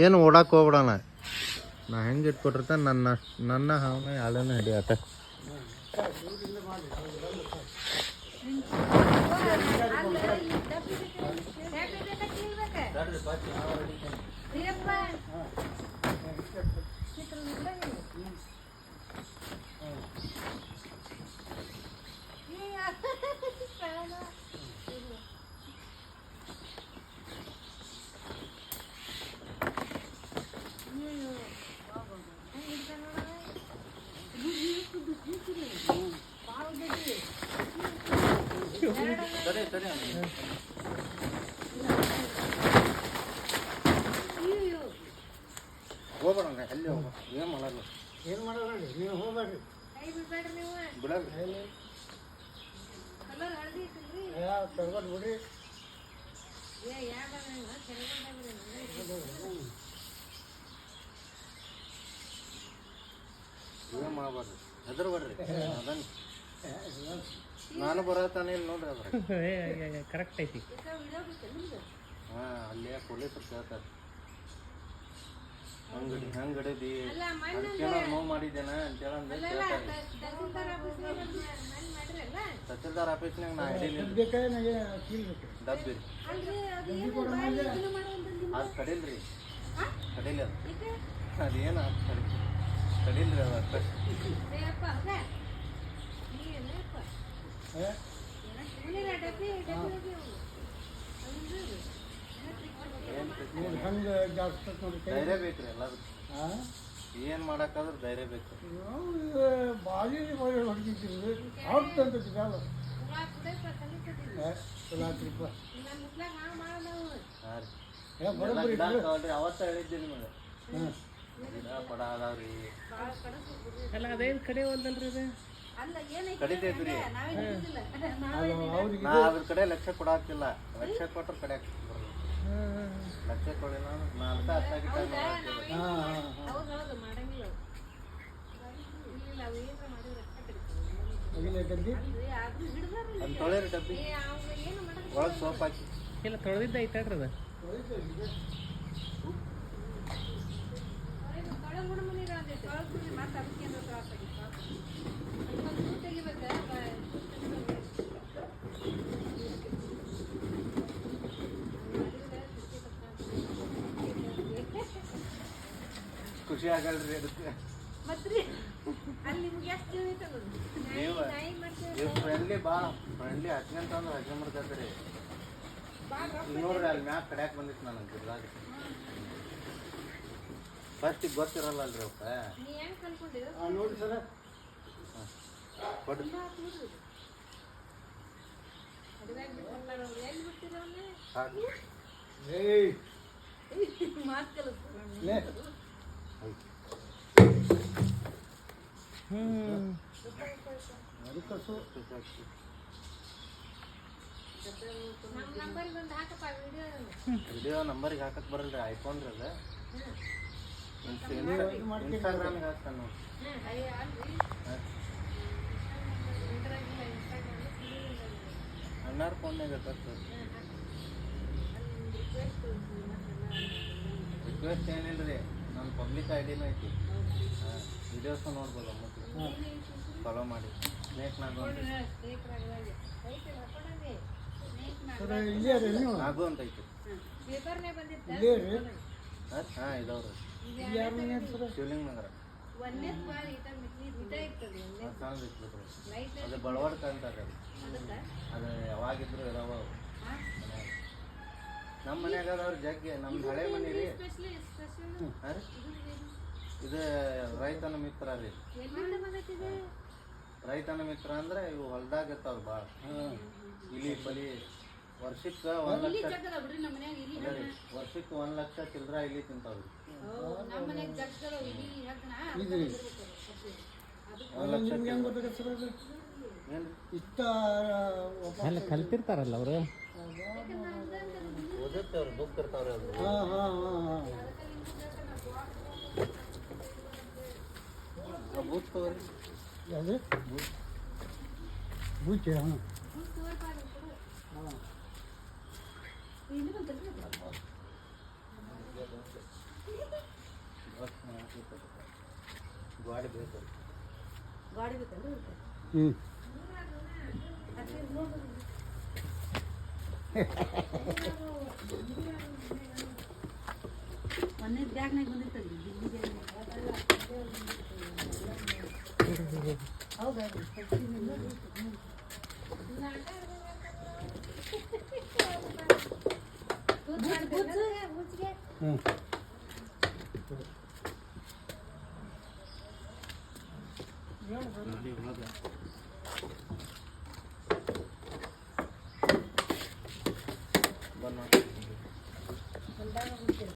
ಏನು ಓಡಾಕ್ ಹೋಗ್ಬಿಡಣ. ನಾ ಹೆಂಗೆ ಇಟ್ಕೊಟ್ಟಿರ್ತಾನೆ ನನ್ನ ಅವನ ಯಾಳನ ಹಿಡಿ ಆಟ. ಹೋಗ್ಬೇಡ ಅಲ್ಲಿ ಹೋಗ. ಏನು ಮಾಡಲ್ಲ, ಏನು ಮಾಡಲ್ಲ. ನೀವು ಹೋಗ್ಬೇಡ್ರಿ, ಬಿಡಲ್ರಿ. ತಗೊಂಡು ಬಿಡ್ರಿ. ಏನು ಮಾಡಬಾರ್ದು, ಹೆದರ್ಬೇಡ್ರಿ. ಅದನ್ನ ನಾನು ಬರತಾನೆ ಇಲ್ಲಿ ನೋಡ್ರಿ. ಅದ್ರ ಕರೆಕ್ಟ್ ಐತಿ. ಹಾಂ, ಅಲ್ಲೇ ಪೊಲೀಸರು ಕೇಳ್ತಾರೆ ಹೆಂಗೆ ಹಿಡಿದಿ, ಅದಕ್ಕೇನೋ ನೋವು ಮಾಡಿದ್ದೇನ ಅಂತೇಳಂದ್ರೆ ಕೇಳ್ತಾರೆ. ತಹಸೀಲ್ದಾರ್ ಆಫೀಸ್ನಾಗ ನಾ ಹಿಡೀನಿ ಡಬ್ಬಿ. ಅದು ಕಡಿಲ್ರಿ, ಕಡಿಲ್ಲ ಅದೇನು ಕಡಿಲ್ರಿ. ಅದು ಅಷ್ಟ ಧೈರ್ಯ ಬೇಕ್ರಿ ಎಲ್ಲದಕ್ಕೂ. ಏನು ಮಾಡಕ್ಕಾದ್ರೆ ಧೈರ್ಯ ಬೇಕು. ಬಾಜಿ ಅವತ್ತ ಹೇಳಿದ್ದೆ ನಿಮಗೆ. ಪಡ ಅದಾವ್ರಿ. ಅಲ್ಲ ಅದೇನು ಕಡಿಯವಲ್ದಲ್ರಿ ಅದು. ಕಡಿತೈತ್ರಿ. ನಾ ಅದ್ರ ಕಡೆ ಲಕ್ಷ ಕೊಡಾಕ್ತಿಲ್ಲ. ಲಕ್ಷ ಕೊಟ್ರೆ ಕಡೆ ಬರಲ್ಲ. ಲಕ್ಷ ಕೊಡಿಲ್ಲ ನಾ ಅರ್ಥ ಅರ್ಥ ಅಂತ ತೊಳೆರಿ ಡಬ್ಬಿ ಒಳಗೆ ಸೋಪ್ ಹಾಕಿ. ಇಲ್ಲ ತೊಳೆದಿದ್ದ ಐತಾಡ್ರಿ ಅದು. ಖುಷಿ ಆಗಲ್ರಿ ಅದಕ್ಕೆ. ನೀವು ಫ್ರೆಂಡ್ಲಿ ಭಾಳ ಫ್ರೆಂಡ್ಲಿ ಹಚ್ಕೊಂತ ಅಂದ್ರೆ ಹಚ್ಕೊಂಬರ್ತೈತ್ರಿ. ನೋಡ್ರಿ ಅಲ್ಲಿ ಮ್ಯಾಕ್ ಕಡ್ಯಾಕ್ ಬಂದಿತ್ತು ನನಗೆ ಗಿಡದಾಗ. ಫಸ್ಟಿಗೆ ಗೊತ್ತಿರಲ್ಲ ಅಲ್ರಿ ಅವಕ್ಕ. ನೋಡಿ ಸರ ಕೊಡ್ರಿ. ವಿಡಿಯೋ ನಂಬರಿಗೆ ಹಾಕಕ್ ಬರಲ್ರಿ. ಐಫೋನ್ ರೀ ಅದ. ಇನ್ಸ್ಟಾಗ್ರಾಮಿಗೆ ಹಾಕ್ತಾನೆ ನೋಡಿ. ಅಣ್ಣಾರ ಫೋನ್ಯಾಗ ರಿಕ್ವೆಸ್ಟ್ ಏನಿಲ್ರಿ. ನನ್ನ ಪಬ್ಲಿಕ್ ಐಡಿನೂ ಐತಿ. ವಿಡಿಯೋಸು ನೋಡ್ಬೋದು. ಮತ್ತೆ ಫಾಲೋ ಮಾಡಿ. ಸ್ನೇಕ್ನಾಗು ನಾಗು ಅಂತ ಐತಿ. ಹಾಂ ಇದಾವ್ರಿ. ಶಿವಲಿಂಗ ನಗರ ಅದು ಬಳವಾಡ್ಕ ಅಂತಾರೆ. ಅದು ಯಾವಾಗಿದ್ರು ಇದಾವ. ನಮ್ಮ ಮನ್ಯಾಗ ಅದಾವ್ರಿ ಜಗ್ಗಿ. ನಮ್ದು ಹಳೆ ಮನೆ ರೀ. ಹಾಂ ರೀ, ಇದು ರೈತನ ಮಿತ್ರ ರೀ. ರೈತನ ಮಿತ್ರ ಅಂದ್ರೆ ಇವು ಹೊಲ್ದಾಗ ಇರ್ತಾವ್ರಿ ಭಾಳ. ಇಲಿ ಪಲಿ ವರ್ಷಕ್ಕೆ 1 ಲಕ್ಷ ವರ್ಷಕ್ಕೆ 1 ಲಕ್ಷ ಚಿಲ್ಲರ ಇಲ್ಲಿ ತಿಂತಾವ್ರಿ. 1 ಲಕ್ಷ ಏನು ಕಲ್ತಿರ್ತಾರಲ್ಲ ಅವರು. ಓದಿರ್ತಾವ್ರಿ, ಬುಕ್ ಇರ್ತಾವ್ರಿ ಅದು. ಬೂತ್ ತಗೋರಿ. ಯಾವುದು ಬೂತ್? ಹಾಂ ಗಾಡಿ ಬೇಕು. ಗಾಡಿ ಬೇಕಂದ್ರೆ ಹ್ಞೂ ಮೊನ್ನೆ ಬ್ಯಾಗ್ನಾಗ ಬಂದಿರ್ತದೆ ಹೌದಾ ಹ್ಞೂ ಗಾಡಿ ಒಳಗೆ